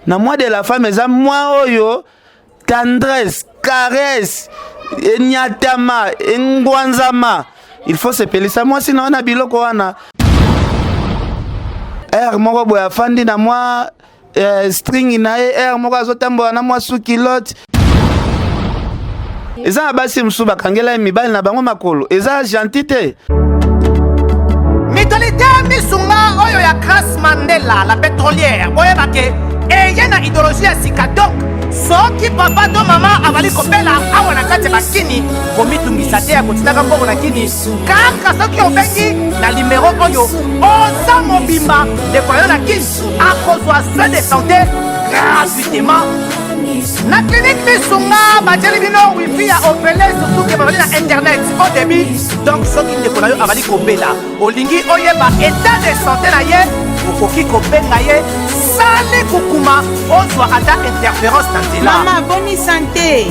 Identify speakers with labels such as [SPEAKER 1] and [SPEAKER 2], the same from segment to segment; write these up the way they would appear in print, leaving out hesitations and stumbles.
[SPEAKER 1] Na moi de la femme eza moi oyo tendresse, caresse, nyatama, ngwanzama. Il faut se peler ça moi sinon on a biloko wana. Moko boya fandi na moi string na moko azotambola na moi sous kilote. Eza basi msuba kangela mibali na bango makolo. Eza gentité.
[SPEAKER 2] Mitolite misunga oyo ya Grace Mandela la pétrolière. Boye bake yena idéologie ya sika donc soki papa to mama avali kopela awa na kati bakini komitungisa te ya kotitaka mbongo na kini kaka soki obengi na numéro oyo oza mobimba ndeko na yo na kini akozwa soin de santé gratuitement. Na clinique misunga bajeli bino wifi ya opele surtout ke babali na internet au début donc soki ndeko na yo avali kopela olingi oyeba état de santé na ye okoki kobenga ye sali kukuma ozwa ata interférence na nzela.
[SPEAKER 3] Maman, bonne santé.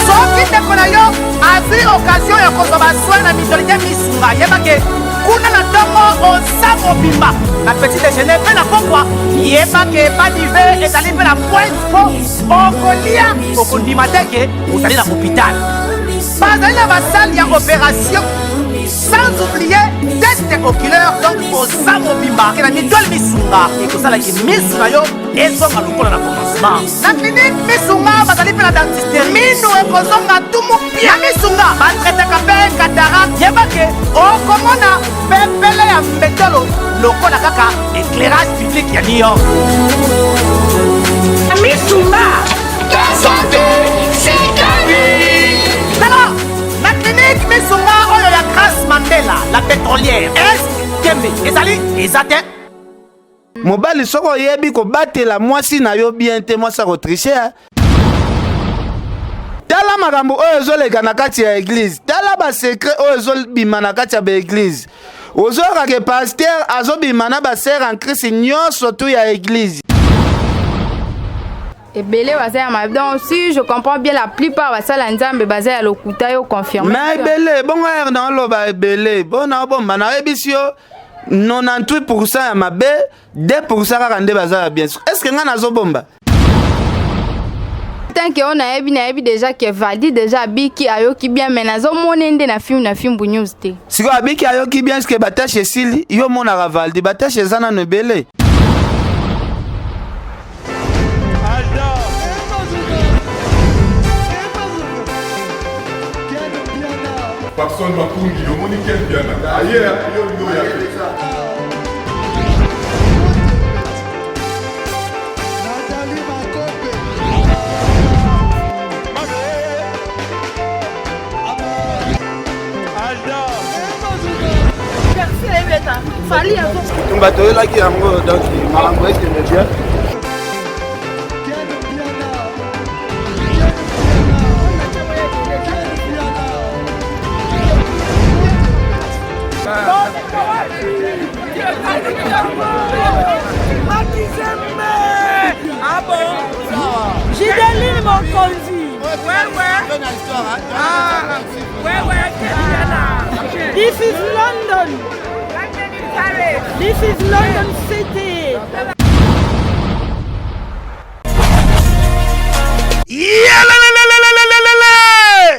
[SPEAKER 2] Soki ndeko na yo azwi occasion ya kozwa basoi na mitolite misunga yebake kuna na ntongo oza mobimba na petit déjeuner mpe na pokwa yebake badive ezali mpe na pointe po okolia okondima teke ozali na hôpital bazali na basale ya opération sans oublier test oculaire donc oza mobimba ke na mitole misunga ekosalaki misu na yo ezonga lokola na commencement na clinique misunga bazali mpe na dentiste mino ekozonga tumu pia na misunga batretaka mpe cataracte yebake okomona pepele ya mbetolo lokola kaka éclairage public ya New York.
[SPEAKER 3] Misunga,
[SPEAKER 2] ta santé c'est ta vie. Alors, la clinique misunga oyo ya Grace Mandela la pétrolière est kembe ezali ezate
[SPEAKER 1] mobali soko yebi ko batela mwasi na yo bien te mwasi ko tricher. Tala makambo oyo ezoleka na kati ya église, tala ba secret oyo ezobima na kati ya ba église. Ozoka ke pasteur azobima na ba sœur en Christ nyonso tu ya église.
[SPEAKER 4] Et belé bazaya ma donc si je comprends bien la plupart basala nzambe bazaya lokuta yo confirmé.
[SPEAKER 1] Mais belé bongo er dans loba belé bona bomba na ebisio 98% ya mabe 2% kaka nde bazaya bien. Est-ce que nga nazo bomba?
[SPEAKER 4] Tant que on a ebi déjà que valide déjà biki ayoki bien mais nazo monende na fimbunews te.
[SPEAKER 1] Siko abiki ayoki bien ce que batache sili yo mona ka valide batache zana no belé.
[SPEAKER 5] Personne va pour dire, on est quel bien. Ailleurs, yo ya.
[SPEAKER 3] Fali à
[SPEAKER 1] On va te là qui a donc malambo est bien.
[SPEAKER 3] Ah bon? J'ai des mon conduit. Ouais. Ah, ouais, Mpiana. This is London. This is London City.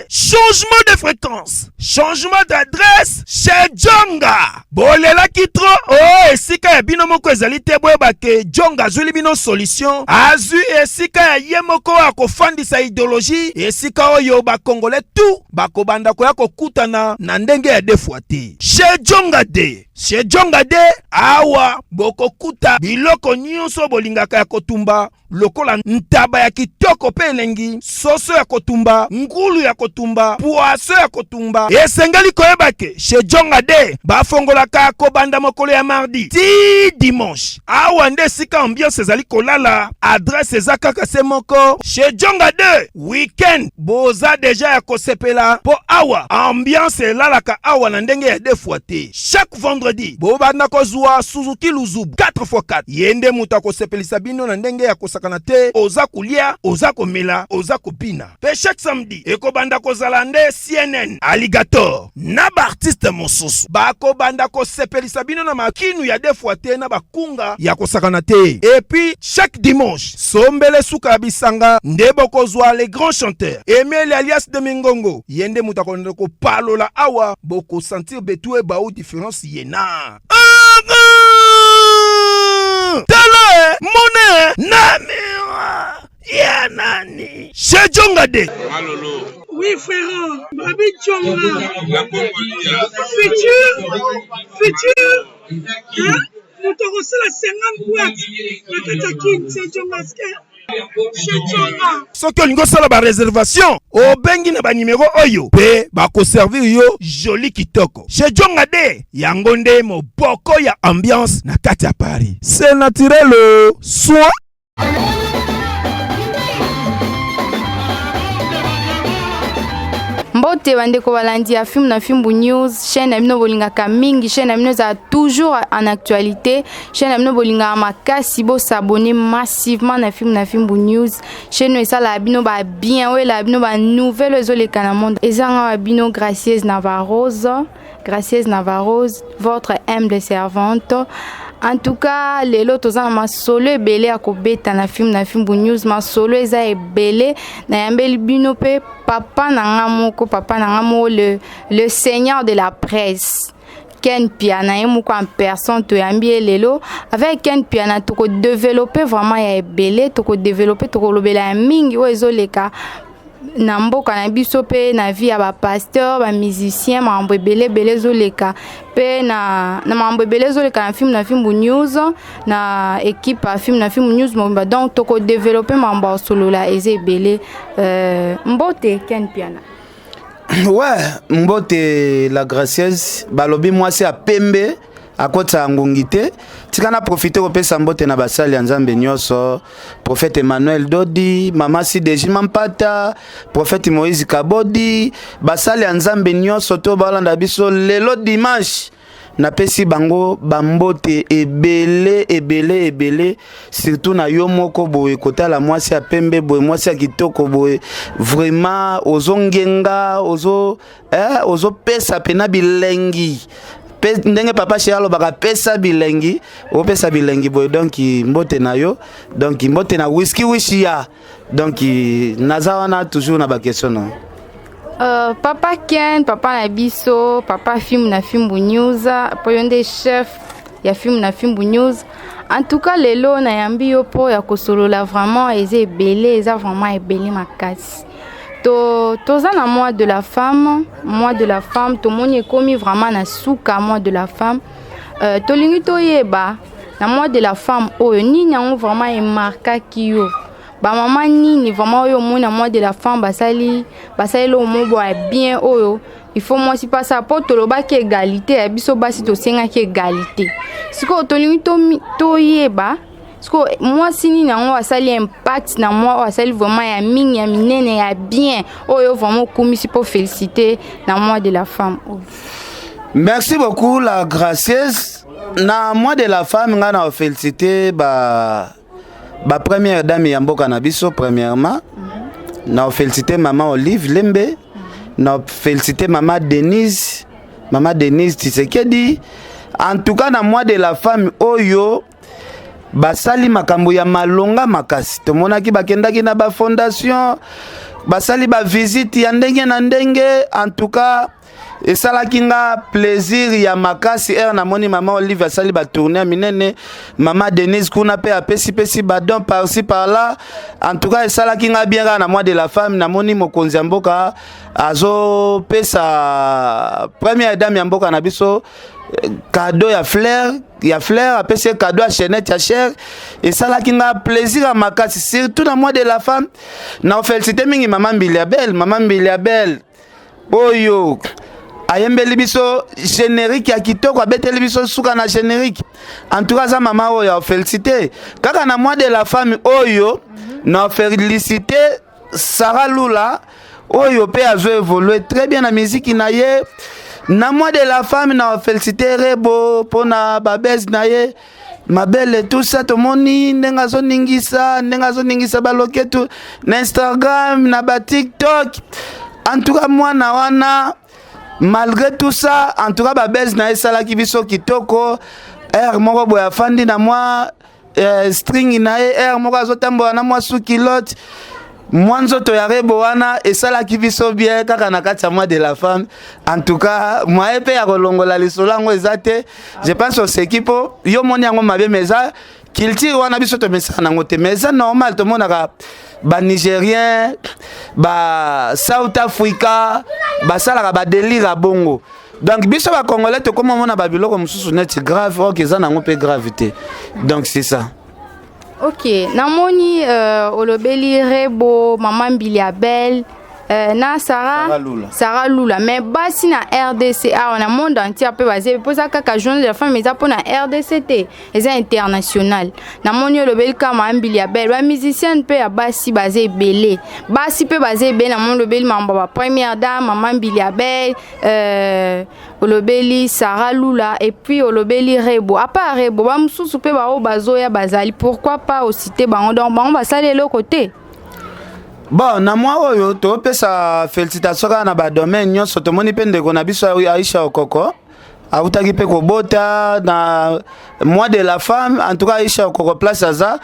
[SPEAKER 6] Changement de fréquence, changement d'adresse chez Djonga. Bolela kitro, oh esika ya bino moko ezali te boyeba ke Djonga azuli bino solution. Azu esika ya ye moko akofandisa idéologie, esika oyo ba Congolais tout bakobanda koya kokutana na ndenge ya defwa te. Chez Djonga de, chez Djonga de awa bokokuta biloko nyonso bolingaka ya kotumba lokola ntaba ya kitoko pe elengi, soso ya kotumba, ngulu ya kotumba, poaso ya kotumba. Esengeli koyeba ke chez Djonga de bafongolaka kobanda mokolo ya mardi ti dimanche. Awa nde sika ambiance ezali kolala, adresse eza kaka se moko. Chez Djonga de weekend boza deja ya kosepela po awa ambiance elalaka awa na ndenge ya defwa te. Chaque vendredi vendredi bobanda kozwa Suzuki Luzubu 4x4 yende muta kosepelisa bino na ndenge ya kosakana te oza kulia oza komela oza kopina pe chaque samedi ekobanda kozala nde CNN Alligator na ba artiste mosusu bakobanda kosepelisa bino na makinu ya defwa te na bakunga ya kosakana te et puis chaque dimanche sombele suka bisanga nde bokozwa les grands chanteurs Aimez alias de Mingongo yende muta konde ko palola awa boko sentir betu e ba ou différence yena tele monnaie namira ya nani Shejonga de
[SPEAKER 5] Malolo.
[SPEAKER 3] Oui, frère. Babi Tchonga.
[SPEAKER 5] La Congolia.
[SPEAKER 3] Futur. Hein? Nous te reçons la 50 boîtes. Le Katakin, c'est Tchongaske.
[SPEAKER 6] soki olingo sala ba réservation obengi na ba numéro oyo pe bako servir yo joli kitoko Shejonga de yango nde moboko ya ambiance na kati ya Paris c'est naturel soin.
[SPEAKER 4] Mbote bandeko balandi ya film na Fimbunews, chaîne na bino bolingaka mingi, chaîne na bino za toujours en actualité, chaîne na bino bolingaka makasi bo s'abonner massivement na Fimbunews, chaîne ça la bino ba bien ouais la bino ba nouvelle ezoleka na monde. Ezanga ba bino Gracieuse Navarrose, votre humble servante. En tout cas, les lots ont ma solo ebele à kobeta na Fimbunews, ma solo eza ebele na yambeli bino pe papa na ngamo le seigneur de la presse. Mpiana yemoko en personne to yambi lelo avec Mpiana to ko développer vraiment ya ebele to ko développer to ko lobela mingi o ezoleka na mboka na biso pe na vie ya ba pasteur ba musicien mambo ebele zoleka pe na mambo ebele zoleka na Fimbunews na équipe ya na Fimbunews momba donc to ko développer mambo solo la eze ebele mbote Mpiana.
[SPEAKER 1] Ouais, mbote la gracieuse balobi moi c'est à pembe à kota ngongite tikana profiter kopesa mbote na basali ya Nzambe nyoso prophète Emmanuel Dodi mama si deji mampata prophète Moïse Kabodi basali ya Nzambe nyoso to balanda biso lelo dimanche na pesi bango bambote ebele surtout na yo moko boye kota la mwasi ya pembe boye mwasi ya kitoko boye vraiment ozongenga ozo pesa pena bilengi ndenge papa Chialo baka pesa bilengi boy donc mbote na yo donc mbote na whisky wishia donc nazawana toujours na ba question na
[SPEAKER 4] papa Ken papa na biso papa film na Fimbunews poyonde chef ya film na Fimbunews en tout cas lelo na yambi yo po ya kosolola vraiment eza vraiment ebele makasi toza na mois de la femme to moni komi vraiment na suka mois de la femme tolingi toyeba na mois de la femme oyo nini yango vraiment emarka kiyo ba mama nini vraiment oyo moni na mois de la femme basali lo mobo bien oyo il faut moi si pas ça pour toloba ki égalité ya biso basi to senga ki égalité siko tolingi toyeba moi si nango asali impact na moi asali vraiment ya mingi ya minene ya bien oyo vraiment komisi pour féliciter na mois de la femme.
[SPEAKER 1] Merci beaucoup la gracieuse na mois de la femme nga na féliciter ba première dame ya mboka na biso premièrement na féliciter maman Olive Lembe na féliciter maman Denise Tshisekedi en tout cas na mois de la femme oyo basali makambo ya malonga makasi tomonaki bakendaki na ba fondation basali ba visite ya ndenge na ndenge en tout cas esalaki nga plaisir ya makasi na moni mama Olive asali ba tourner minene mama Denise kuna pe apesi badon par-ci par-là en tout cas esalaki nga bien na mois de la femme na moni mokonzi ya mboka azo pesa première dame ya mboka na biso cadeau ya fleur apesi cadeau à chaînette ya cher et ça là qui n'a plaisir à makasi surtout dans mois de la femme na félicité mingi maman Mbiliabel oyo ayembeli biso générique ya kitoko abeteli biso suka na générique en tout cas ça maman oyo félicité kaka na mois de la femme oyo na félicité Sarah Lula oyo pe azo évoluer très bien na musique na ye Na moi de la femme na féliciter Rebo pour na babes na ye. Ma belle et tout ça tout moni ndenga zo ningisa baloketu na Instagram na ba TikTok. En tout cas moi na wana malgré tout ça en tout cas babes na esala ki biso kitoko moko boya fandi na moi string na moko azotambola na moi sous kilote. Mwanzo to ya Rebo wana esala ki biso bien kaka na kati ya moi de la femme. En tout cas moi epe ya kolongola lisolo ngo ezate je pense aux équipes yo moni yango mabe meza kilti wana biso to mesa na ngote meza normal to monaka ba Nigérien ba South Africa ba sala ba délire bongo. Donc biso ba Congolais to comme mona ba biloko mususu net grave ok za na ngope gravité. Donc c'est ça.
[SPEAKER 4] Ok, namoni olobeli Rebo, maman Biliabel, na Sarah Lula, mais basi na RDC, on a monde entier peu basé, pour ça que journée de la femme, mais ça pour na RDCT, c'est international. Namoni olobeli ka maman Biliabel, ba musicienne peut à basi basé belé, basi peut basé belé, namoni olobeli maman première dame, maman Biliabel, olobeli Sarah Lula et puis olobeli Rebo. À part Rebo, ba mususu pe ba o bazo ya bazali. Pourquoi pas au cité bango donc bango ba sale le côté.
[SPEAKER 1] Bon, na moi oyo to pesa félicitations na ba domaine nyonso to moni pende ko na biso Aisha Okoko. Autaki pe ko bota na mois de la femme en tout cas Aisha Okoko place aza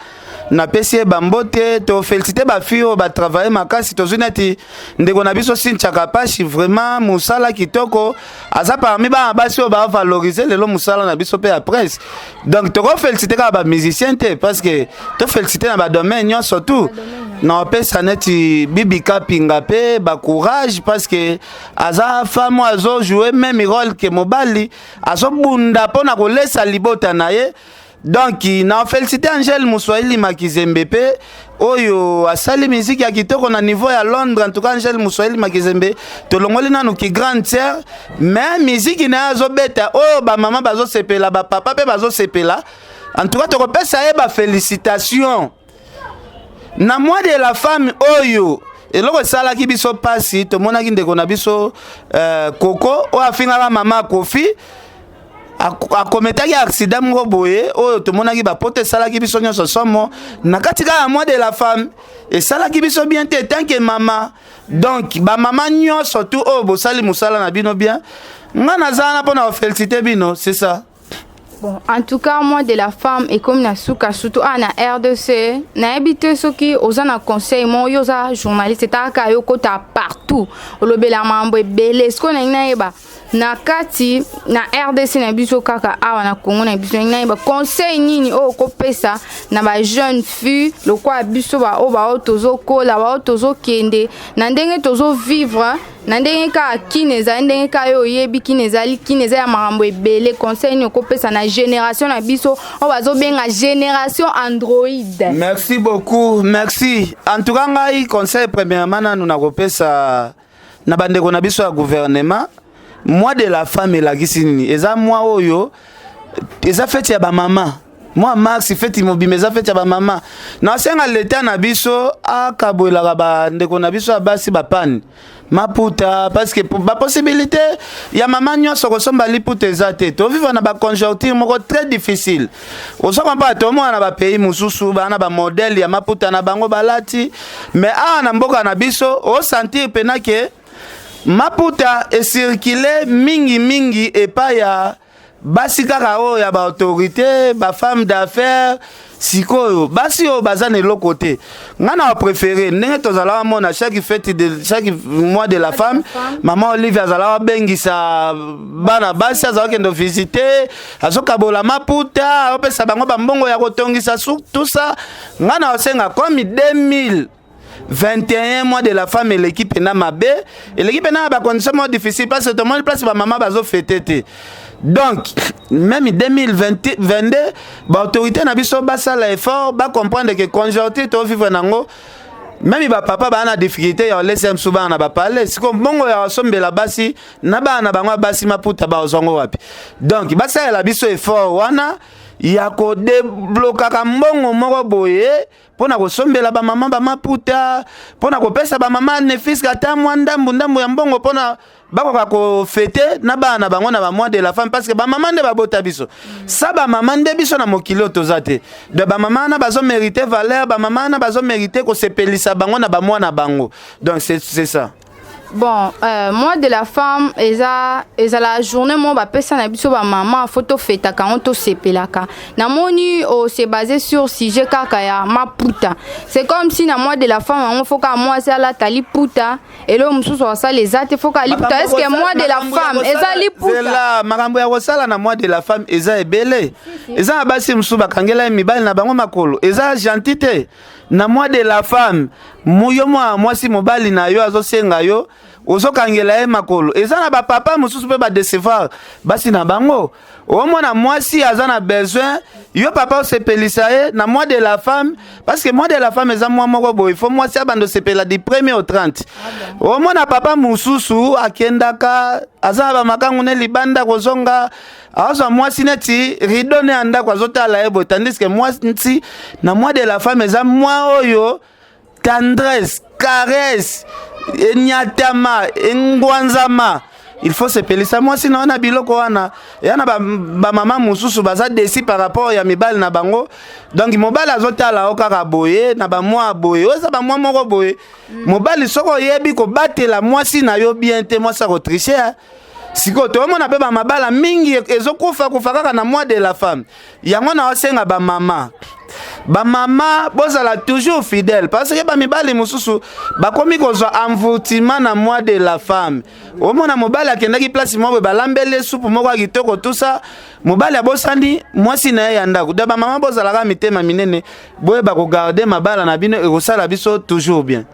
[SPEAKER 1] na pesi bambote to féliciter ba fille ba travailler makasi to zuneti ndeko na biso sinchaka pashi vraiment musala kitoko aza parmi ba basi ba valoriser lelo musala na biso pe à presse. Donc to ko féliciter ka ba musicien te parce que to féliciter na ba domaine nyonso surtout na pesa neti bibi kapinga pe ba courage parce que aza femme azo jouer même rôle que mobali azo bunda pona ko lesa libota na ye. Donc na félicité Angèle Moussoili Makizembe pe oyo asali musique ya kitoko na niveau ya Londres en tout cas Angèle Moussoili Makizembe to longoli nanu ki grande sœur mais musique na azo beta oyo ba maman bazo sepela ba papa pe bazo sepela en tout cas to kopesa e ba félicitations na moi de la femme oyo eloko sala ki biso pasi to mona ki ndeko na biso Coco o afinga la mama Kofi a kometaki accident moko boye oyo tomonaki ba pote salaki biso nyonso somo na katika ya moi de la femme et salaki biso bien te tant que maman donc ba maman nyonso tout oyo bosali musala na bino bien nga nazana pona féliciter bino c'est ça.
[SPEAKER 4] Bon, en tout cas, moi de la femme et comme na souka surtout na RDC, na habité ce qui aux na conseil mon yoza journaliste ta ka yokota partout. Olobela mambo belé ce qu'on na ba na kati na RDC na biso kaka awa na Congo na biso na ba conseil nini o ko pesa na ba jeune fille le quoi biso ba o ba tozo kola ba tozo kende na ndenge tozo vivre na ndenge ka kineza ndenge ka yo yebi kineza ya marambo ebele conseil ni ko pesa na génération na biso o bazo benga génération Android.
[SPEAKER 1] Merci beaucoup, merci. En tout cas ngai conseil premièrement na nous na ko pesa na bandeko na biso ya gouvernement. Moi de la femme et la gisini eza moi oyo eza fête ya ba maman moi Max fête imobime eza fête ya ba maman na senga l'état na biso akabola ba ndeko na biso basi ba pan maputa parce que ba possibilité ya maman nyonso ko somba liputa ezate to vivre na ba conjoncture moko très difficile oso kompa to mo na ba pays mususu ba na ba modèle ya maputa na bango balati mais na mboka na biso o sentir pena ke maputa e circulé mingi et pas ya basi kaka o ya ba autorité ba femme d'affaires sikoyo basi o bazane l'autre côté ngana a préféré ndenge tozala mona chaque fête de chaque mois de la femme maman Olivia azala bengisa bana basi azala kendo visiter azoka bola maputa opesa bango bambongo ya kotongisa tout ça ngana osenga comme 2021 mois de la femme et l'équipe na mabe et l'équipe na ba condition difficile parce que tout le monde place ba maman bazo fêter donc même 2022 ba autorité na biso ba sala effort ba comprendre que conjoncture to vivre nango même ba papa ba na difficulté ya laisser msuba na ba parler siko bongo ya sombela basi na ba na bango basi maputa ba ozongo wapi donc ba sala la biso effort wana ya ko débloquer ka mbongo moko boye pona ko sombela ba mama ba maputa pona ko pesa ba mama nefis kata mwanda ndambu ya mbongo pona bakoka ko fêter na bana bango na ba mois de la femme parce que ba mama nde ba bota biso sa ba mama nde biso na mokilo tozate de ba mama na bazo mériter valeur ba mama na bazo mériter ko sepelisa bango na ba mois na bango donc c'est ça.
[SPEAKER 4] Bon, moi de la femme, eza la journée moi ba pesa na biso ba maman photo feta quand on sepelaka. Na moni c'est basé sur sujet kaka ya maputa. C'est comme si na moi de la femme on faut ka moi c'est la tali puta et là mususu ça les até faut ka li puta. Est-ce que moi de la femme eza li puta?
[SPEAKER 1] C'est là makambo ya kosala na moi de la femme eza ebele. Eza basi mususu bakangela mibali na bango makolo. Eza gentité. Na moi de la femme muyo moi si mobali na yo azosenga yo ozokangela ye makolo eza na ba papa mususu pe ba décevoir basi na bango au moins na moi si azana besoin yo papa sepelisa ye na moi de la femme parce que moi de la femme eza moi moko boy il faut moi si abando sepela du 1er au 30 au moins na papa mususu akendaka azana ba makangu ne libanda kozonga azo moi si neti ridone anda kwa zotala ebo tandis que moi si na moi de la femme eza moi oyo tendresse caresse enyatama engwanzama il faut se pelisa moi sinon on a biloko wana yana ba mama mususu baza desi par rapport ya mibali na bango donc mobali azotala okaka boye na ba moi boye oza ba moi moko boye mobali soko yebi ko batela moi si na yo bien te moi ça retricher siko to mona pe ba mabala mingi ezokufa kaka na moi de la femme yango na osenga ba mama bozala toujours fidèle parce que ba mibali mususu bakomi kozwa envoûtement na moi de la femme au mona mobali akendaki place mo balambele soupe moko kitoko tout ça mobali abosandi moi si na ya ndako de ba mama bozala ka mitema minene boye ba ko garder mabala na bino e kosala biso toujours bien.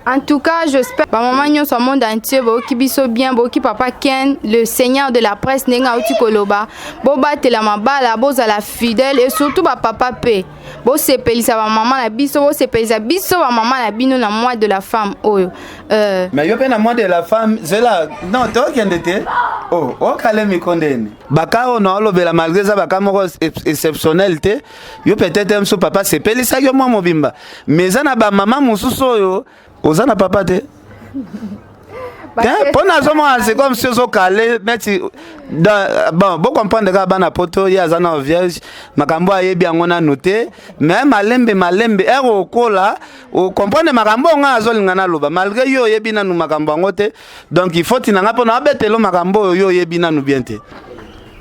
[SPEAKER 4] En tout cas, j'espère que maman nyonso au monde entier boki biso bien boki papa Ken le seigneur de la presse nenga uti koloba boba te la mabala boza la fidèle et surtout ba papa pe bo sepelisa ba maman na biso bo sepelisa biso ba maman na bino na mois de la femme oyo
[SPEAKER 1] mais yo pe na mois de la femme c'est là non toi qui ndete oh kale mi kondeni bakao no lobela malgré ça bakamo exceptionnel te yo peut-être même so papa sepelisa yo moi mobimba mais za na ba maman mususu oyo Ozana papa te. C'est comme si on calé, bon, bon comprendre que bana poto ya zana vierge, makambo ayebi angona noté, mais malembe ero kola, o comprendre makambo nga azolinga na loba, malgré yo yebi na nu makambo ngote, donc il faut tinanga pona abetelo makambo yo yebi na nu bien te.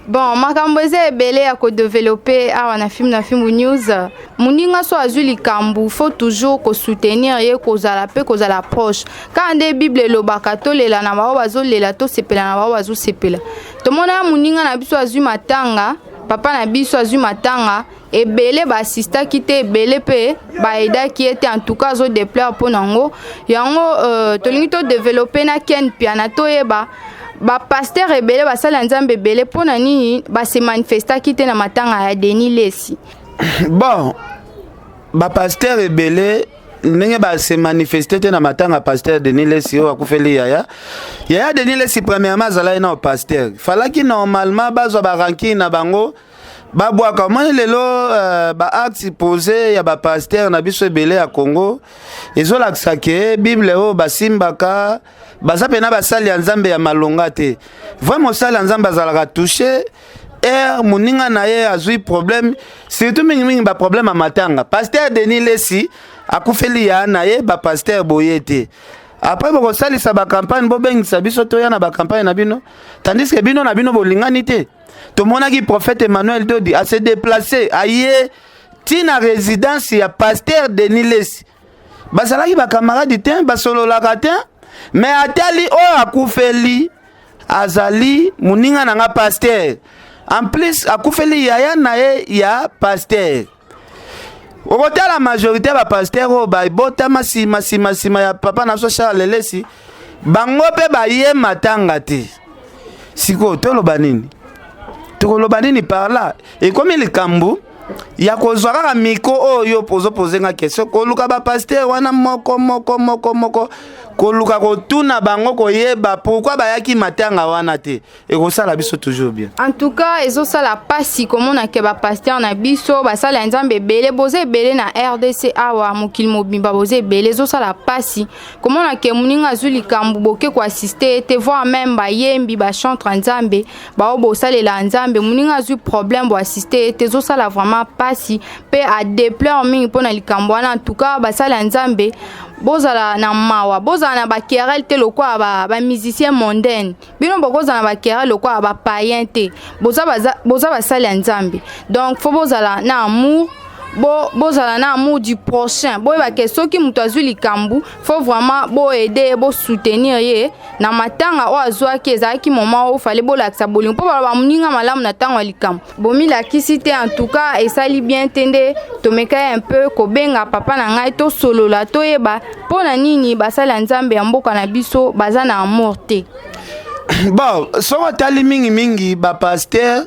[SPEAKER 4] Bon, makambo eza ebele ya ko développer awa na fimbunews. Muninga so azuli kambu, faut toujours ko soutenir ye kozala pe kozala proche. Quand des bible loba katolela na ba bazolela to sepela na ba bazo sepela. To mona muninga na biso azu matanga, papa na biso azu matanga, ebele ba assista kite ebele pe ba aida ki était en tout cas zo déployer pour nango. Yango to lingi to développer na ken Mpiana to yeba. Ba pasteur ebele ba sala nzambe ebele pona nini ba se manifesta kite na matanga ya Denis Lesi.
[SPEAKER 1] Bon ba pasteur ebele ndenge ba se manifester te na matanga pasteur Denis Lesi o akufeli yaya Denis Lesi premièrement zala na pasteur falaki normalement bazwa ba ranking na bango ba bwaka moni lelo ba acte posé ya ba pasteur na biso ebele ya Congo ezola ksake bible o basimbaka baza pena basali ya nzambe ya malonga te vraiment sali ya nzambe azalaka touché muninga na ye azui problème surtout mingi ba problème a matanga pasteur Denis Lesi akufeli ya na ye ba pasteur boyete après boko sali sa ba campagne bo bengisa biso to ya na ba campagne na bino tandis que bino na bino bolingani te to monaki prophète Emmanuel Dodi a se déplacer aye tina résidence ya pasteur Denis Lesi basalaki ba camarade te basololaka te mais atali o akufeli azali muninga na nga pasteur en plus akufeli yaya na ye ya pasteur okota la majorité ba pasteur o ba bota masima ya papa na so Charles Lesi bango pe ba ye matanga te siko toloba nini par là et comme il kambu ya kozwaka miko oyo poser nga question koluka ba pasteur wana moko koluka kotuna bango koyeba pourquoi bayaki matanga wana te ekosala biso toujours bien.
[SPEAKER 4] En tout cas ezosala pasi komona ke ba pasteur na biso basala nzambe ebele boze ebele na RDC awa mokili mobimba boze ebele ezosala pasi komona ke muninga azwi likambo boke ko assister te voir même bayembi ba chantre nzambe ba obosalela nzambe muninga azwi problème bo assister te ezosala vraiment pasi pe a déplore mingi pona likambo wana. En tout cas basala nzambe bozala na mawa bozala na bakerel te lokwa ba musicien mondaine bino bokozala na bakerel lokwa ba païen te boza basala nzambe. Donc faut bozala na amour bozala na amour du prochain boyeba ke soki mutu azwi likambu faut vraiment bo aider bo soutenir ye na matanga o azwaki ezalaki moment o fallait bolakisa bolingo mpo baloba moninga malamu na ntango ya likambo bomilakisi te. En tout cas esali bien tende tomeka un peu kobenga papa na ngai tosolola toyeba mpo na nini basala nzambe ya mboka na biso baza na amour te.
[SPEAKER 1] Bon soko tali mingi ba pasteur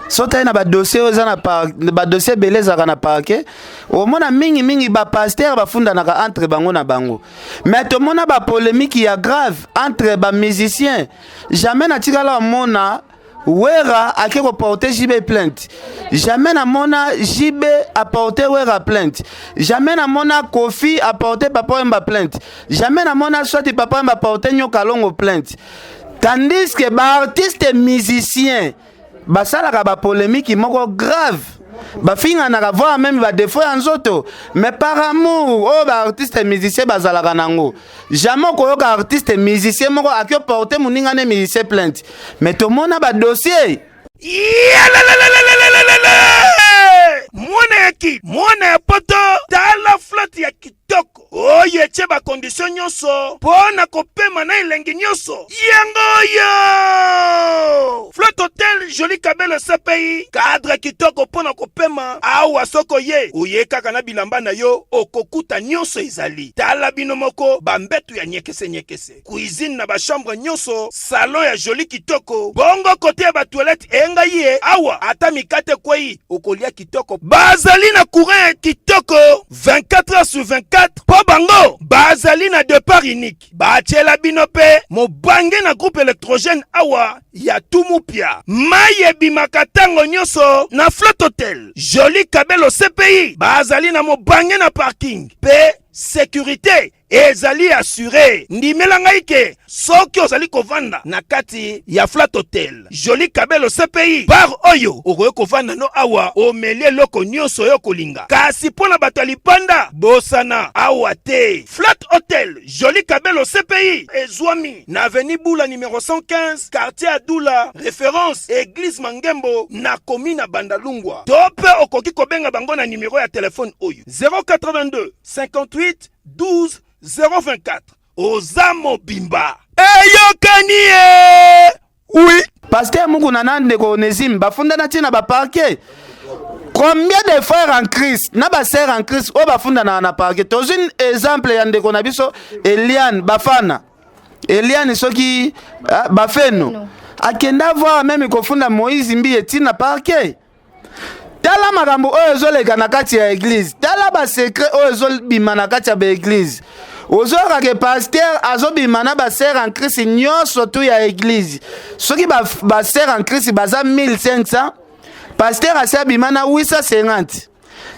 [SPEAKER 1] sota na ba dossier ozana ba dossier beleza kana parquet o mona mingi ba pasteur bafunda naka entre bango na bango mais to mona ba polémique ya grave entre ba musiciens jamais na tikala mona Wera akeko porter JB plainte jamais na mona JB a porter Wera plainte jamais na mona Kofi a porter Papa Wemba plainte jamais na mona soit Papa Wemba porter Nyoka Longo plainte tandis que ba artiste musicien basalaka ba polémique moko grave bafinga na voir même ba défaut en zoto mais par amour oh ba artiste musicien bazalaka nango jamais koyoka artiste musicien moko akyo porter muninga ne musicien plainte mais to mona ba dossier
[SPEAKER 6] mwana ya poto tala flotte ya kitoko oyo etie bakondisio nyonso mpona kopema na elengi nyonso yangoyo flotte hotel joli kabelo CPI cadre kitoko mpona kopema awa soko ye oye kaka na bilamba na yo okokuta nyonso ezali tala bino moko bambetu ya nyekese cuisine na bachambre nyonso salon ya joli kitoko bongo kote ya batoilette enga ye awa ata mikate kwei okolia kitoko bazali na courant kitoko 24 heures sur 24 po bango bazali na départ unique batiela bino pe mobange na groupe électrogène awa ya tumupia maye bimaka tango nyonso na flotte hotel joli kabelo CPI bazali na mobange na parking pe sécurité ezali assuré ndimela ngai ke soki ozali kovanda na kati ya flat hotel joli kabelo CPI bar oyo okoye kovanda no awa omelie loko nyonso yo kolinga kasi mpona bato ya lipanda bosana awa te flat hotel joli kabelo CPI ezwami na avenue Bula numéro 115 quartier Adula référence église Mangembo na commune Bandalungwa tope okoki kobenga bango na numéro ya telefone oyo 082 58 12 024 Ozamo Bimba Eyokanie. Oui
[SPEAKER 1] pasteur Mukuna nande ko Onésime bafunda na tina ba parquet. Combien de frères en Christ na ba sœurs en Christ o bafunda na parquet. Tozi exemple ya ndeko na biso Eliane bafana Eliane soki bafeno akenda voir même kofunda Moïse mbi etina parquet. Tala makambo oyo ezoleka na kati ya église tala ba secret oyo ezobima na kati ya ba église ozoka ke pasteur azobima na ba sœur en Christ nyonso tu ya église soki ba sœur en Christ baza 1500 pasteur asabima na 850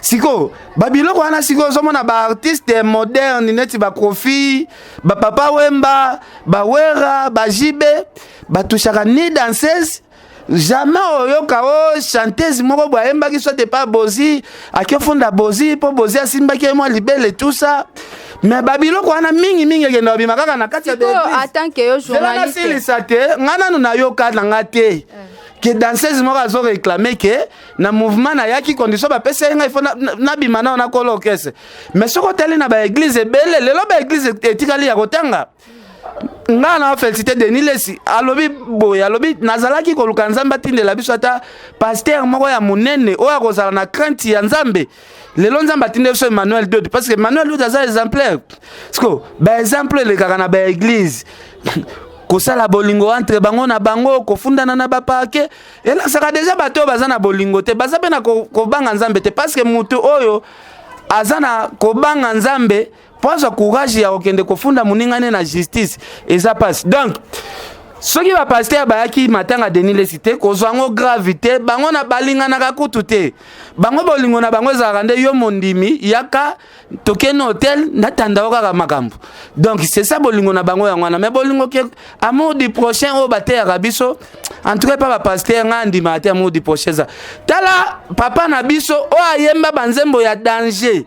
[SPEAKER 1] siko babiloko wana siko ozomona ba artiste moderne neti ba Kofi ba Papa Wemba ba Wera ba Jibe batushaka ni danseuse jamais oyoka o chanteuse moko boyemba ki soit pas bozi akifunda bozi po bozi asimba ki moi libele tout ça mais babilo ko ana mingi ngenda bima kaka na kati ya bébé
[SPEAKER 4] attends que yo journaliste
[SPEAKER 1] c'est ça te ngana na yoka na ngate que danseuse moko azo réclamer que na mouvement na yaki condition ba pesa nga ifo na bima na kolokese mais soko tele na ba église belle lelo ba église etikali ya kotanga nga na félicité Denis Lesi alobi boya alobi nazalaki koluka nzambe atindela biso ata pasteur moko ya munene oyo akozala na crainte ya nzambe lelo nzambe atindela biso Emmanuel Dodi parce que Emmanuel Dodi aza exemplaire parce que ba exemple le kaka na ba église kosala bolingo entre bango na bango kofundana na bapake ela saka déjà bato baza na bolingo te baza pe na kobanga nzambe te parce que mutu oyo azana kobanga nzambe poza courage ya okende kofunda muningane na justice eza passe donc soki ba pasteur bayaki matanga Denis Lesité kozwango gravité bango na balingana kutu te bango bolingo na bango ezalaka nde yo mondimi yaka tokeno hotel natanda okaka makambo donc c'est ça bolingo na bango yango na mais bolingo ke amour du prochain o bate ya biso en tout cas pas ba pasteur ngandi mate amour du prochain ça tala papa na biso o ayemba banzembo ya danger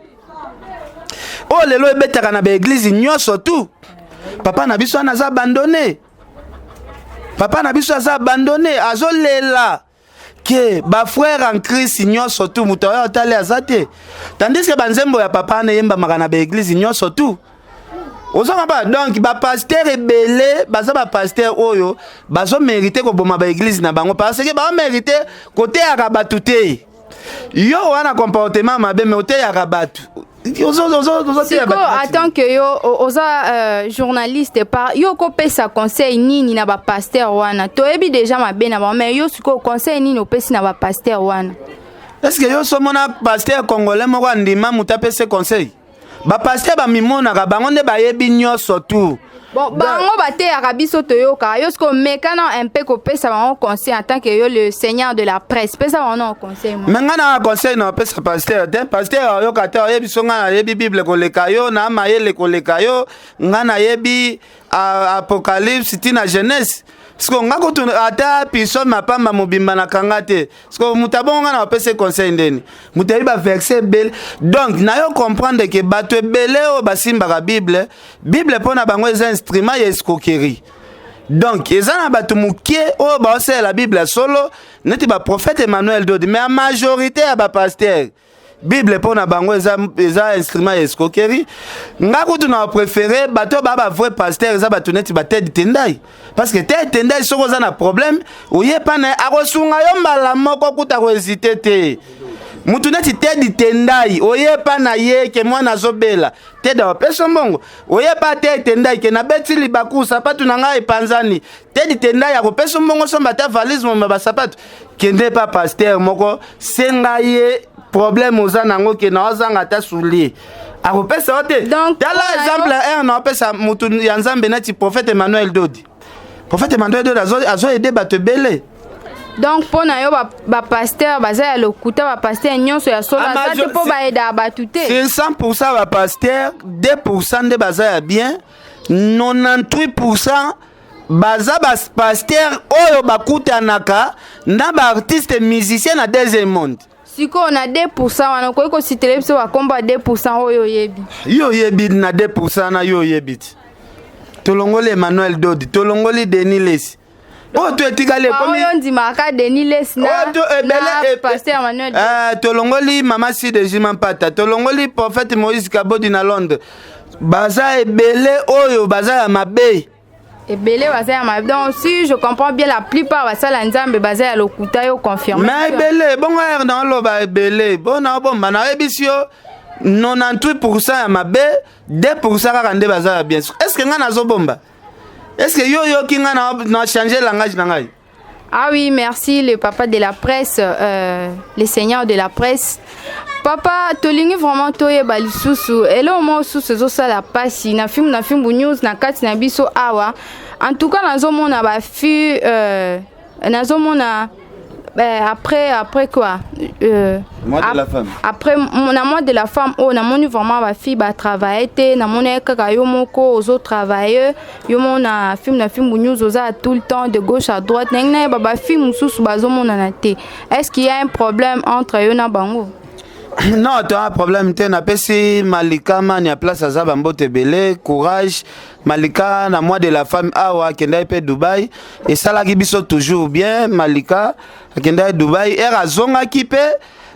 [SPEAKER 1] o lelo ebetaka na ba église nyonso tout papa na biso anaza abandonné. Papa na biso aza abandonné, azolela ke ba frère en Christ nyonso tout mutoya otale azate. Tandis que banzembo ya papa na yemba makana ba église nyonso tout. Ozanga ba donc ba pasteur ebele, baza ba pasteur oyo, bazo mériter ko boma ba église na bango parce que ba mériter côté ya rabatu te. Yo wana comportement mabe mais côté ya rabatu.
[SPEAKER 4] Attends que yo oza journaliste par yo kopé sa conseil nini na ba pasteur wana to ebi déjà mabe na ba mais yo siko conseil nini opesi na ba pasteur wana
[SPEAKER 1] est-ce que yo somona pasteur congolais moko andima mutape se conseil ba pasteur ba mimona ka bango nde ba yebi nyoso tout.
[SPEAKER 4] Bon, bango bate arabiso toyoka yo siko mekana un peu kopesa bango conseil en tant que yo le seigneur de la presse pesa bango conseil moi
[SPEAKER 1] mengana conseil na pesa pasteur de pasteur yo kata yebi songa na yebi bible koleka yo na mayele koleka yo ngana yebi apocalypse tina jeunesse siko ngako tu ata piso mapamba mobimba na kangate siko mutabonga na pesa conseil ndeni mutayi ba verset bel donc na yo comprendre que bato ebele o basimba ka bible pona bango eza instrument ya escroquerie donc ezana bato mukie o ba osela la bible solo neti ba prophète Emmanuel Dodi mais la majorité ya ba pasteur Bible pona bango eza instrument ya escroquerie ngako tu na préféré bato ba vrai pasteur eza bato neti ba tête tendai parce que tête tendai soko za na problème oye pa na akosunga yo mbala moko kuta ko hésiter te mutu neti tête tendai oye pa na ye ke mwana zobela tête da peso mbongo oye pa tête tendai ke na beti libaku sapatu na ngai panzani tête tendai ya ko peso mbongo somba ta valise mo ba sapatu kende pa pasteur moko senga ye problème aux anango que na ozanga ta soulier a repesa ote donc tala exemple un na pesa mutu ya nzambe na ti prophète Emmanuel Dodi azo aider bato belé
[SPEAKER 4] donc pona yo ba pasteur baza ya lokuta ba pasteur nyonso ya sola za te po ba aida bato te
[SPEAKER 1] c'est 100% ba pasteur 2% de baza ya bien 98% baza ba pasteur oyo bakutanaka na ba artiste musicien na deuxième monde.
[SPEAKER 4] Si on a 2%, on a quoi si télévision va combattre 2% yo yebi.
[SPEAKER 1] Yo yebi na 2% na yo yebi. Tolongoli Emmanuel Dodi, tolongoli Denis Les. Oh tu etikale
[SPEAKER 4] comme on dit maraka Denis Les na. Pasteur Emmanuel.
[SPEAKER 1] Tolongoli Mama Si de Jimampata, tolongoli prophète Moïse Kabodi na Londres. Baza ebele oyo baza ya mabe.
[SPEAKER 4] Et belé baza ma donc si je comprends bien la plupart va ça la nzambe baza ya lokuta yo confirmé
[SPEAKER 1] mais belé bon air dans Loba belé bon na bon bana ebisio 98% ya mabe 2% kaka nde baza bien est-ce que ngana zo bomba est-ce que yo ki ngana na changer langage na ngai.
[SPEAKER 4] Ah oui, merci le papa de la presse, les seigneurs de la presse. Papa, tolingi vraiment toye balisusu. Elo mo susu zo sala pasi na fimbunews na kati na biso awa. En tout cas nazo mona ba fi nazo mona après quoi
[SPEAKER 1] mois de la femme.
[SPEAKER 4] Après mon mois de la femme on a moni vraiment ba fi ba travailler na mona kaka yo moko ozo travailler yo mona fimbunews oza tout le temps de gauche à droite nengna ba fi mususu bazo mona na te. Est-ce qu'il y a un problème entre yo na bango?
[SPEAKER 1] Non, tu as un problème. Tu as pesi Malika man ya place à Bambote belé, courage. Malika na mois de la femme awa kenda pe Dubaï et ça la biso toujours bien Malika kenda Dubaï era zonga kipe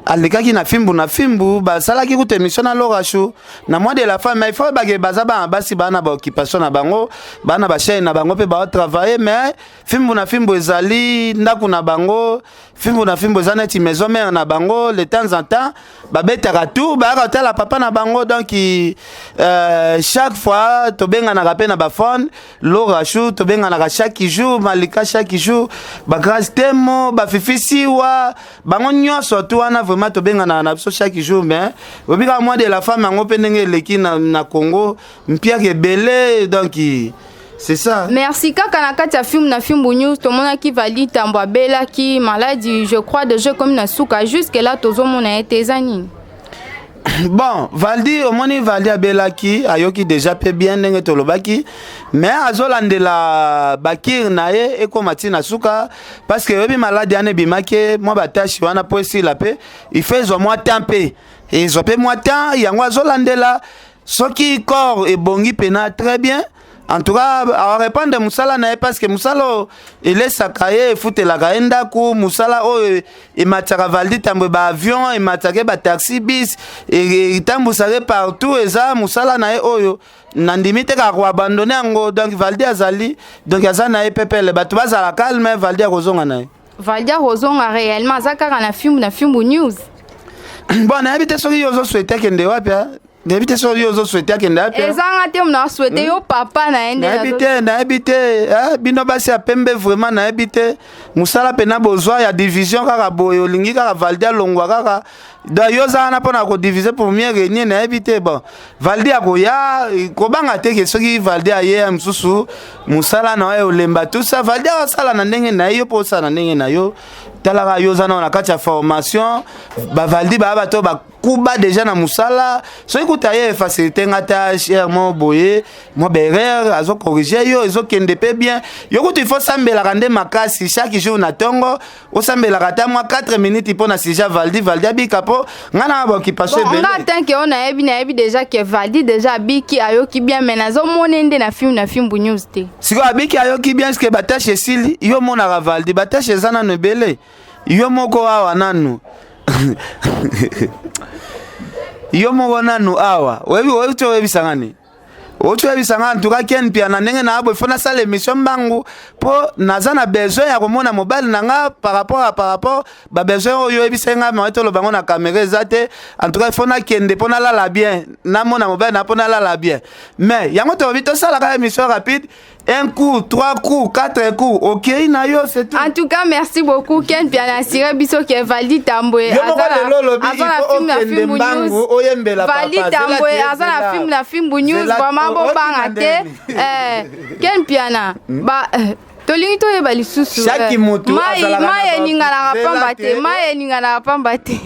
[SPEAKER 1] alekaki na Fimbu basalaki kuta émission na Lorashu na mois de la femme mais il faut bage bazaba basi bana ba occupation na bango bana ba chaîne na bango pe ba travailler mais Fimbu ezali ndaku na bango Fimbu ezaneti maison mère na bango de temps en temps ba betaka tout ba ratela papa na bango donc chaque fois to benga na rapé na ba phone Lorashu to benga na chaque jour malika chaque jour ba grâce temo ba fifisiwa bango nyonso to wana vraiment to benga na biso chaque jour mais obika moi de la femme ngo pendenge leki na Congo Mpiana belé donc c'est ça.
[SPEAKER 4] Merci kaka na kati ya film na fimbunews to mona ki vali tambo bela ki maladie je crois de jeu comme na suka jusque là tozo mona etezani.
[SPEAKER 1] Bon, Valdi, au moins Valdi a belaki, ayoki déjà peu bien nenge tolobaki, mais azolande la bakir nae eko matina suka parce que obi malade ane bimake moi batashi wana poesi la paix, il fait zo moi tempé et zo pe moi temps yango azolande la soki corps et bongi pena très bien. En tout cas, à répondre de Moussala parce que Moussala il est sakaye foute la gaenda ku Moussala et mataka Valdi tambe ba avion et matake ba taxi bis et tambu sare partout et ça Moussala na oyo nandimite ka ko abandonner ngo donc Valdi azali donc azana e pepele batu bazala calme Valdi rozonga na
[SPEAKER 4] Valdi rozonga réellement zakara na fimbunews.
[SPEAKER 1] Bon na habite soki yozo souhaiter kende wapi N'habite sur yo souhaiter kende wapi
[SPEAKER 4] ezanga te mna souhaiter yo papa na ende
[SPEAKER 1] na habite bino basi a pembe vraiment na habite musala pena bozwa ya division kaka boyo lingi kaka Valdi longwa kaka da yo za na pona ko diviser pour mieux gagner na habite bon Valdi akoya ko banga te ke soki Valdi aye msusu musala na yo lemba tout ça Valdi asala na ndenge na yo po sa na ndenge na yo talaka yo za na kati ya formation ba Valdi ba bato ba kuba déjà na musala so ikuta ye facilité ngata cher mo boye mo berer azo corriger yo ezo kende pe bien yo kutu il faut sambela kande makasi chaque jour na tongo o sambela kata moi 4 minutes pour na sija Valdi abikapo ngana ba occupation
[SPEAKER 4] belé on attend que on a ebi déjà que Valdi déjà abiki ayoki bien menazo monende na fimbunews te
[SPEAKER 1] siko abiki ayoki bien ce que batache sili yo mona Valdi batache zana no belé yo moko awa nanu yo moko nanu awa webi to webi sangani otu webi sangani tuka Mpiana ndenge na abo fona sala émission bangu po nazana besoin ya komona mobile nanga par rapport ba besoin oyo webi senga mato lo bango na caméra ezate en tout cas fona kende pona la bien na mona mobile na pona la bien mais yango to bito sala ka émission rapide un coup, 3 coups, 4 coups, ok, nayo, c'est tout.
[SPEAKER 4] En tout cas, merci beaucoup, Mpiana Sire Biso qui est Valdi Tamboué. Azana fimbunews. Valdi Tamboué, azana fimbunews. Vraiment bon bangate. Mpiana, ba tolingi to yeba lisusu.
[SPEAKER 1] Chaque moto.
[SPEAKER 4] Maye ningana pambate.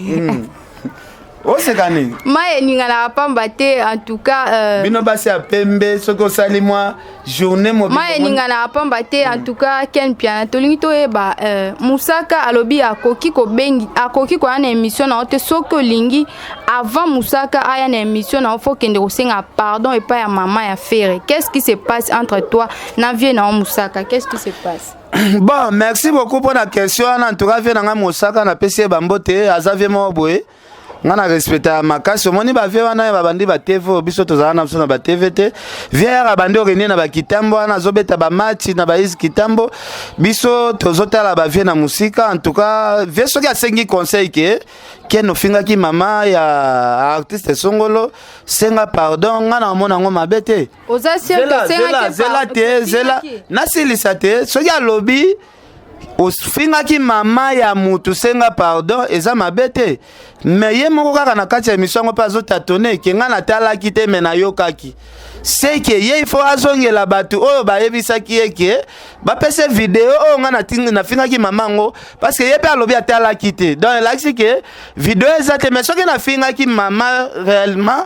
[SPEAKER 1] Oh c'est gagné.
[SPEAKER 4] Maye ningana pambate en tout cas
[SPEAKER 1] bino basi a pembe soko sali moi journée mobile.
[SPEAKER 4] Maye ningana pambate en tout cas Mpiana tolingi to yeba Mosaka alobi akoki ko bengi akoki ko ana émission na ote soko lingi avant Mosaka aya na émission na faut kende kosenga pardon et pas ya maman ya faire. Qu'est-ce qui se passe entre toi na vie na Mosaka? Qu'est-ce qui se passe?
[SPEAKER 1] Bon, merci beaucoup pour la question. En tout cas, vie na Mosaka na PC bambote azavie mo boye. Ngana respecta makasi moni ba vie wana ba bandi ba TV biso tozana na biso na ba TV te viera bandi orenie na ba kitambo wana zobeta ba match na ba is kitambo biso tozotala ba vie na musika en tout cas vie soki asengi conseil ke no finga ki mama ya artiste songolo senga pardon ngana mona ngo mabete
[SPEAKER 4] oza senga
[SPEAKER 1] zela na silisa te soki alobi ofinga ki mama ya mutu senga pardon eza mabete mais ye moko kaka na kati ya émission ngo pa azotatone ke nga na talaki te me na yokaki c'est que ye il faut azongela batu oyo bayebisaki ye ke bapese vidéo oyo nga na finga ki mama ngo parce que ye pe alobi atalaki te donc elakisi ke vidéo eza te mais soki na finga ki mama réellement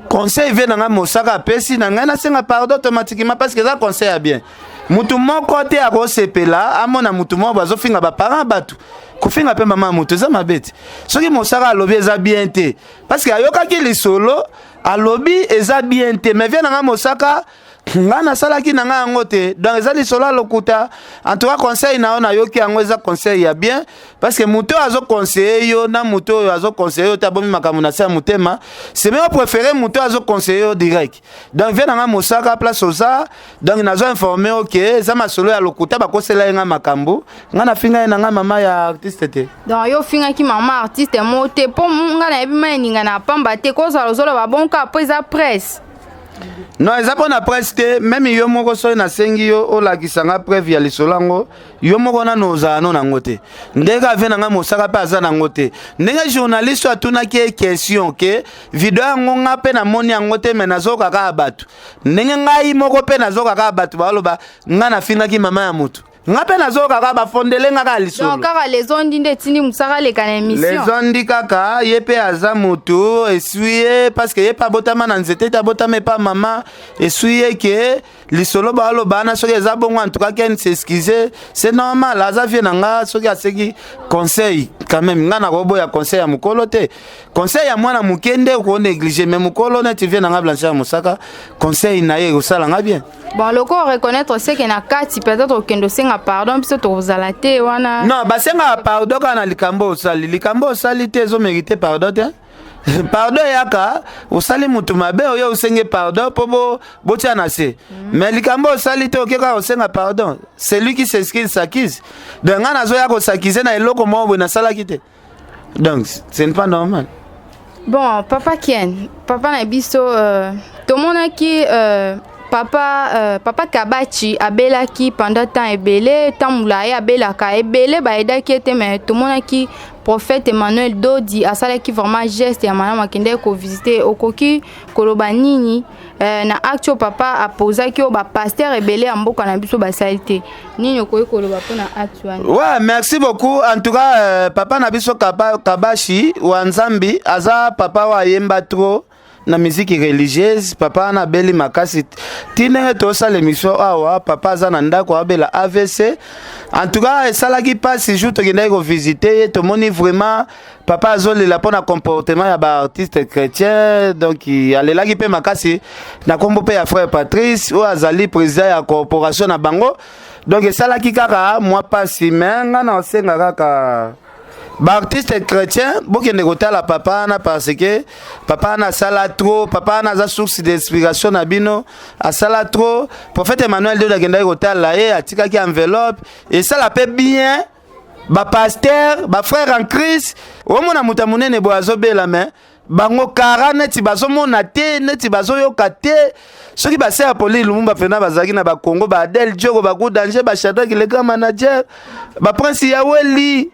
[SPEAKER 1] conseil vient na nga Mosaka apesi na nga na senga pardon automatiquement parce que ça conseil a bien mutu moko te akosepela amona mutu moko bazofinga baparent batu kofinga pe mama mutu eza mabete soki Mosaka alobi eza bien te parce que ayokaki lisolo alobi eza bien te mais vient na nga Mosaka ngana salaki na nga ngote donc ezali solo lokuta en tout cas conseil na ona yoki yango eza conseil ya bien parce que muto azo conseiller yo na muto azo conseiller yo tabomi makamu na sa mutema c'est même préféré muto azo conseiller yo direct donc vient nga Mosaka place oza donc nazo informer OK za masolo ya lokuta ba kosela nga makambu ngana finga na nga mama ya artiste te
[SPEAKER 4] donc yo finga ki mama artiste mote po ngana ebima ninga na pamba te ko za lozolo ba bonka après za presse.
[SPEAKER 1] Non, ils apprennent à prester, même yo moko so na sengi yo o la kisanga preuve ya lisolango, yo moko na noza no na ngote. Ndeka vena nga Mosaka pa za na ngote. Ndeka journaliste atuna ki question ke video ngonga pe na moni ngote menazoka ka batu. Ndenge ngai moko pe nazoka ka batu baloba nga na finga ki mama ya mutu. Ngape nazoka ka ba fondele nga ka lisolo.
[SPEAKER 4] Donc kaka les ondi nde tindi musaka le kana émission.
[SPEAKER 1] Les ondi kaka yepe aza mutu essuyer parce que yepa botama na nzete ta botama pa mama essuyer que lisolo ba lo bana soki eza bongo en tout cas ken s'excuser c'est normal aza vie nanga soki aseki conseil quand même nga na robo ya conseil ya mukolo te conseil ya mwana mukende ko négliger mais mukolo na tu vie nanga Blanchard Mosaka conseil na ye osala nga bien.
[SPEAKER 4] Bon, le corps reconnaître c'est qu'il y a 4 peut-être kendo senga pardon puis to zalate wana.
[SPEAKER 1] Non, ba senga pardon kana likambo osali te zo mériter pardon te. Pardon yaka osali mutu mabe oyo osenge pardon po botia na se. Mais likambo osali te okeka osenga pardon. C'est lui qui s'excuse s'accuse. Donc ngana zo yako s'accuser na eloko mo na sala kite. Donc ce n'est pas normal.
[SPEAKER 4] Bon, papa Ken, papa na biso tout le monde qui papa Kabachi abelaki pendant temps ebele tamula ya abelaka ebele ba edaki ete mais tout le monde qui prophète Emmanuel Dodi asalaki vraiment geste ya mama makende ko visiter okoki koloba nini na acte papa apozaki o ba pasteur ebele amboka na biso ba salite nini okoki koloba pona acte wana.
[SPEAKER 1] Ouais, merci beaucoup en tout cas papa na biso Kabachi wa Nzambi aza papa wa yemba trop na musique religieuse papa na beli makasi tine to sa l'émission awa papa za na ndako abela AVC en tout cas ça qui passe jour to kende ko visiter to moni vraiment papa azole la pona comportement ya ba artiste chrétien donc alela ki pe makasi na kombo pe ya frère Patrice ou azali président ya corporation na bango donc ça qui kaka moi pas si menga na osenga kaka ba artiste chrétien bokende kotala papa na parce que papa na sala trop papa na za source d'inspiration na bino a sala trop prophète Emmanuel de kende kotala et atika ki enveloppe et ça la paie bien ba pasteur ba frère en Christ o mona muta munene bo azobela mais bango kara neti bazo mona te neti bazo yoka te soki ba sert poli lumumba fena bazaki na ba Congo ba Adel Diogo ba Good Danger ba Shadrach le grand manager ba prince Yaweli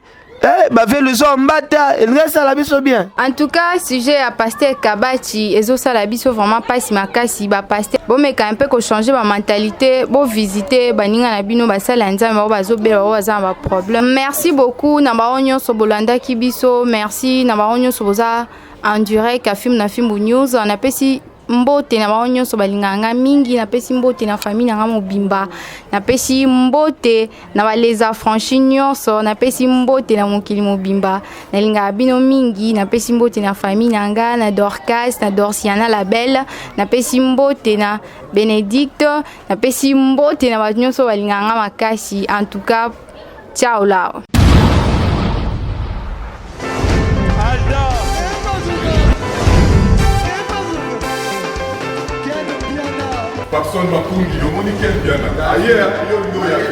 [SPEAKER 1] bah le son mbata il reste à la biso bien.
[SPEAKER 4] En tout cas sujet à pasteur Kabachi ezo ça la biso vraiment pas si makasi ba pasteur bon mais quand un peu ko changer ba mentalité bon visiter ba ninga na bino ba sala nzambe ba zo be ba za ba problème. Merci beaucoup na ba onyo so bolanda ki biso merci na ba onyo so boza en direct à film na fimbunews on appelle si mbote na baonyo so balinganga mingi na pesi mbote na famille na mobimba na pesi mbote na baleza franchignon so na pesi mbote na mokili mobimba na linga bino mingi na pesi mbote na famille nanga na Dorcas na Dorciana la belle na pesi mbote na Benedicte na pesi mbote na baonyo so balinganga makasi en tout cas ciao là.
[SPEAKER 5] Personne m'a connu, le monde est Mpiana. Ailleurs, il y a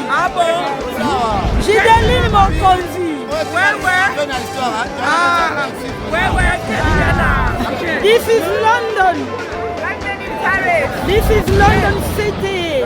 [SPEAKER 3] Ah bon? J'ai des lignes mon conduit.
[SPEAKER 2] Ouais. Ah, ouais.
[SPEAKER 3] This is London. This is London City.